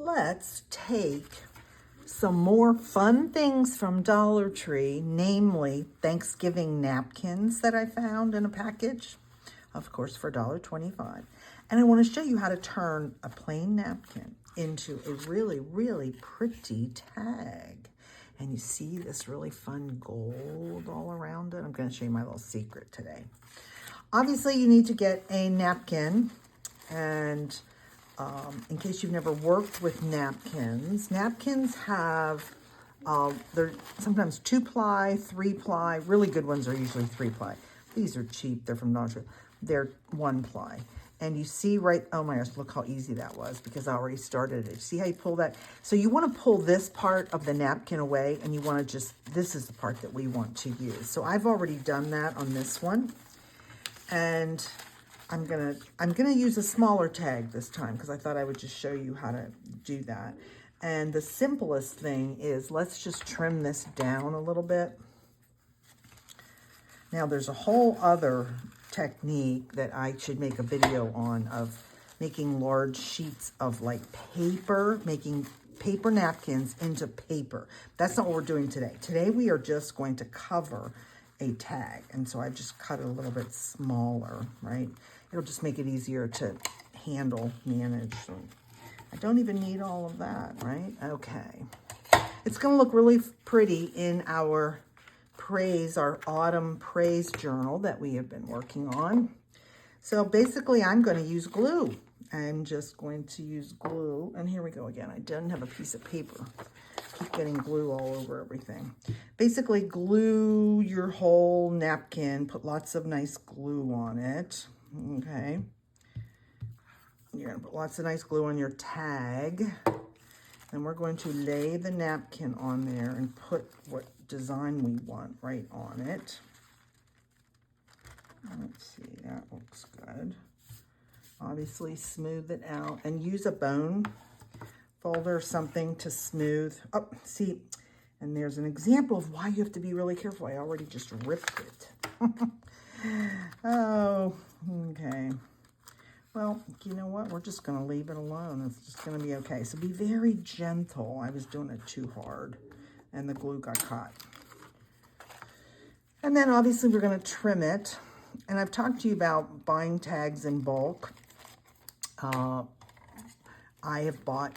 let's take some more fun things from Dollar Tree, namely Thanksgiving napkins that I found in a package, of course, for $1.25. And I want to show you how to turn a plain napkin into a really, really pretty tag. And you see this really fun gold all around it. I'm going to show you my little secret today. Obviously, you need to get a napkin. And in case you've never worked with napkins, napkins have, they're sometimes 2-ply, 3-ply. Really good ones are usually 3-ply. These are cheap. They're from Dollar Tree. They're 1-ply. And you see right, oh my gosh, look how easy that was because I already started it. See how you pull that? So you want to pull this part of the napkin away and you want to just, this is the part that we want to use. So I've already done that on this one. And I'm gonna use a smaller tag this time because I thought I would just show you how to do that. And the simplest thing is let's just trim this down a little bit. Now there's a whole other technique that I should make a video on of making large sheets of like paper, making paper napkins into paper. That's not what we're doing today. Today we are just going to cover a tag. And so I've just cut it a little bit smaller, right? It'll just make it easier to handle, manage. So I don't even need all of that, right? Okay. It's gonna look really pretty in our praise, our autumn praise journal that we have been working on. So basically I'm gonna use glue. I'm just going to use glue. And here we go again. I didn't have a piece of paper. Keep getting glue all over everything. Basically glue your whole napkin, put lots of nice glue on it, okay? You're gonna put lots of nice glue on your tag. And we're going to lay the napkin on there and put what design we want right on it. Let's see, that looks good. Obviously smooth it out and use a bone folder or something to smooth. Oh, see, and there's an example of why you have to be really careful. I already just ripped it. Oh, okay. Well, you know what? We're just going to leave it alone. It's just going to be okay. So be very gentle. I was doing it too hard and the glue got caught. And then obviously we're going to trim it. And I've talked to you about buying tags in bulk. I have bought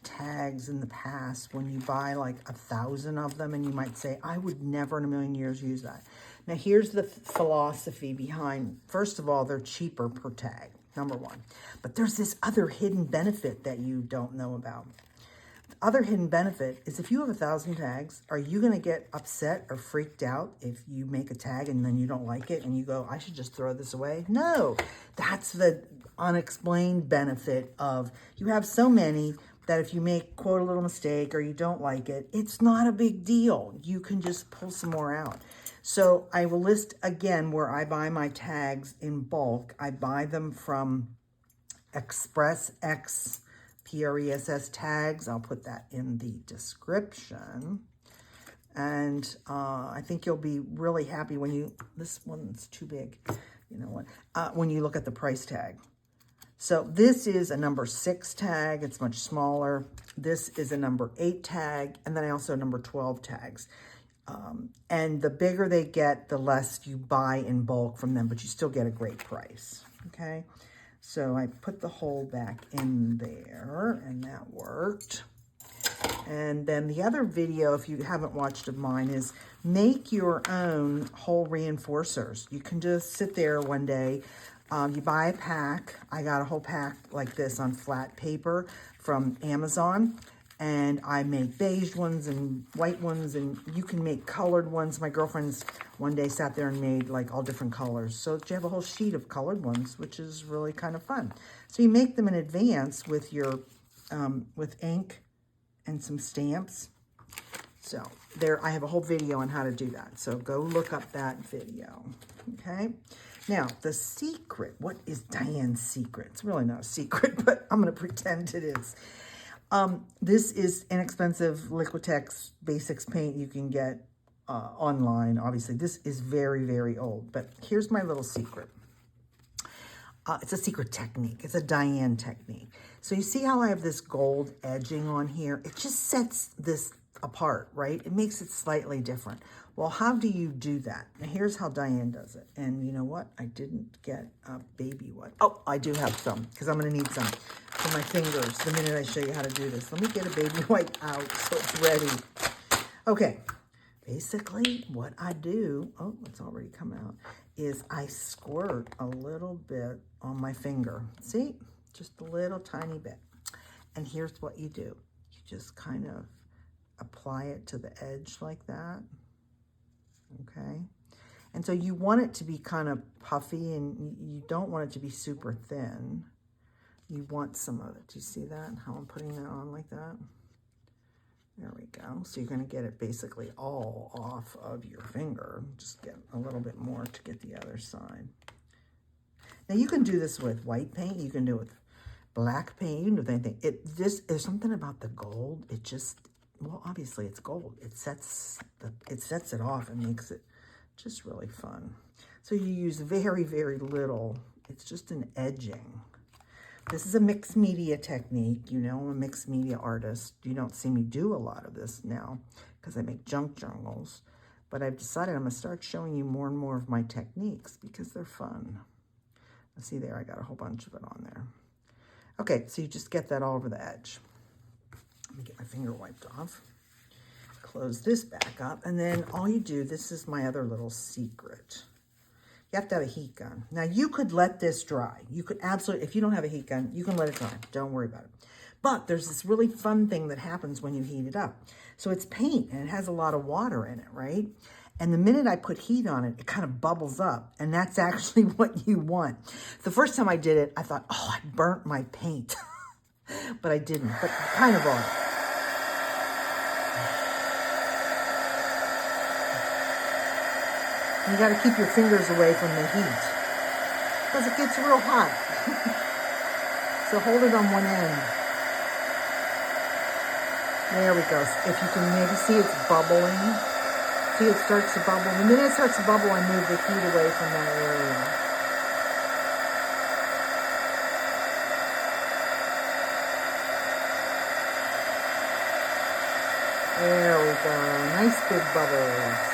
tags in the past when you buy like 1,000 of them and you might say, I would never in a million years use that. Now here's the philosophy behind, first of all, they're cheaper per tag, number one. But there's this other hidden benefit that you don't know about. The other hidden benefit is if you have 1,000 tags, are you gonna get upset or freaked out if you make a tag and then you don't like it and you go, I should just throw this away? No, that's the unexplained benefit of you have so many that if you make, quote, a little mistake or you don't like it, it's not a big deal. You can just pull some more out. So I will list again where I buy my tags in bulk. I buy them from Express X PRESS tags. I'll put that in the description. And I think you'll be really happy when you, this one's too big, you know what, when you look at the price tag. So this is a number 6 tag. It's much smaller. This is a number 8 tag. And then I also have number 12 tags. And the bigger they get, the less you buy in bulk from them, but you still get a great price. Okay. So I put the hole back in there and that worked. And then the other video, if you haven't watched of mine, is make your own hole reinforcers. You can just sit there one day. You buy a pack. I got a whole pack like this on flat paper from Amazon. And I make beige ones and white ones, and you can make colored ones. My girlfriends one day sat there and made like all different colors. So you have a whole sheet of colored ones, which is really kind of fun. So you make them in advance with your, with ink and some stamps. So there, I have a whole video on how to do that. So go look up that video, okay? Now, the secret, what is Diane's secret? It's really not a secret, but I'm gonna pretend it is. This is inexpensive Liquitex Basics paint you can get online, obviously. This is very, very old, but here's my little secret. It's a secret technique. It's a Diane technique. So you see how I have this gold edging on here? It just sets this apart, right? It makes it slightly different. Well, how do you do that? Now, here's how Diane does it. And you know what? I didn't get a baby one. Oh, I do have some, because I'm going to need some for my fingers the minute I show you how to do this. Let me get a baby wipe out so it's ready. Okay. Basically, what I do, oh, it's already come out, is I squirt a little bit on my finger. See? Just a little tiny bit. And here's what you do. You just kind of apply it to the edge like that. Okay? And so you want it to be kind of puffy, and you don't want it to be super thin. You want some of it. Do you see that? How I'm putting that on like that? There we go. So you're going to get it basically all off of your finger. Just get a little bit more to get the other side. Now you can do this with white paint. You can do it with black paint. You can do it with anything. There's something about the gold. It just, well, obviously it's gold. It sets it off and makes it just really fun. So you use very, very little. It's just an edging. This is a mixed media technique. You know, I'm a mixed media artist. You don't see me do a lot of this now because I make junk journals. But I've decided I'm going to start showing you more and more of my techniques because they're fun. See there, I got a whole bunch of it on there. Okay, so you just get that all over the edge. Let me get my finger wiped off. Close this back up. And then all you do, this is my other little secret. You have to have a heat gun. Now, you could let this dry. You could absolutely, if you don't have a heat gun, you can let it dry. Don't worry about it. But there's this really fun thing that happens when you heat it up. So it's paint, and it has a lot of water in it, right? And the minute I put heat on it, it kind of bubbles up. And that's actually what you want. The first time I did it, I thought, oh, I burnt my paint. But I didn't, but kind of odd. You got to keep your fingers away from the heat because it gets real hot. So hold it on one end. There we go. If you can maybe see it's bubbling. See, it starts to bubble. The minute it starts to bubble, I move the heat away from that area. There we go. Nice big bubbles.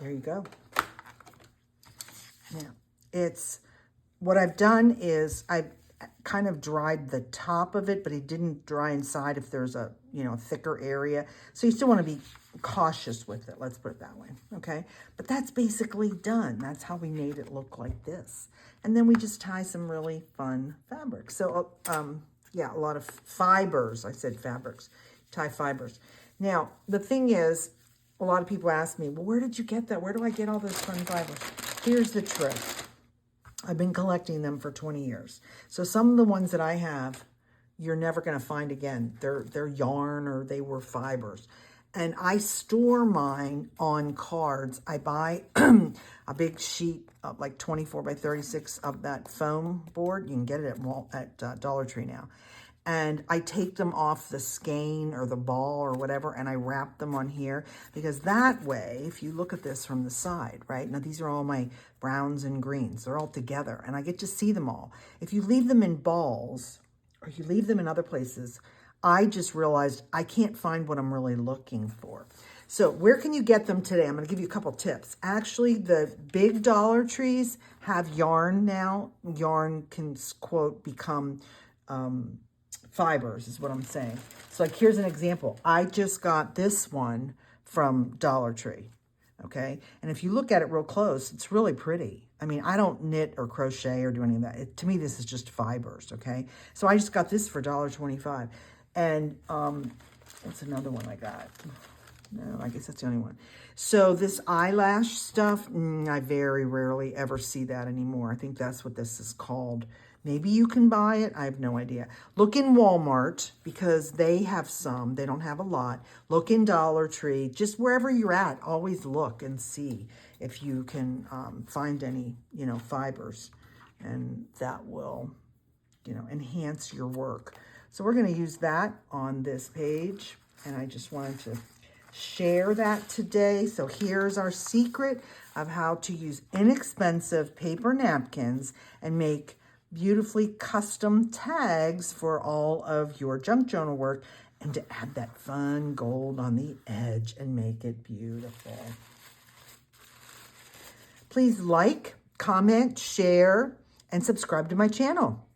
There you go. Now, what I've done is I've kind of dried the top of it, but it didn't dry inside if there's a, thicker area. So you still want to be cautious with it. Let's put it that way. Okay. But that's basically done. That's how we made it look like this. And then we just tie some really fun fabrics. So, yeah, a lot of fibers. I said fabrics. Tie fibers. Now, the thing is, a lot of people ask me, well, where did you get that? Where do I get all those fun fibers? Here's the trick. I've been collecting them for 20 years. So some of the ones that I have, you're never going to find again. They're yarn or they were fibers. And I store mine on cards. I buy a big sheet of like 24 by 36 of that foam board. You can get it at Dollar Tree now. And I take them off the skein or the ball or whatever, and I wrap them on here. Because that way, if you look at this from the side, right? Now, these are all my browns and greens. They're all together, and I get to see them all. If you leave them in balls, or you leave them in other places, I just realized I can't find what I'm really looking for. So where can you get them today? I'm going to give you a couple tips. Actually, the big Dollar Trees have yarn now. Yarn can, quote, become fibers is what I'm saying. So like, here's an example. I just got this one from Dollar Tree, okay? And if you look at it real close, it's really pretty. I mean, I don't knit or crochet or do any of that. To me, this is just fibers, okay? So I just got this for $1.25. And what's another one I got? No, I guess that's the only one. So this eyelash stuff, I very rarely ever see that anymore. I think that's what this is called. Maybe you can buy it. I have no idea. Look in Walmart because they have some. They don't have a lot. Look in Dollar Tree. Just wherever you're at, always look and see if you can find any, fibers, and that will, enhance your work. So we're going to use that on this page, and I just wanted to share that today. So here's our secret of how to use inexpensive paper napkins and make beautifully custom tags for all of your junk journal work, and to add that fun gold on the edge and make it beautiful. Please like, comment, share, and subscribe to my channel.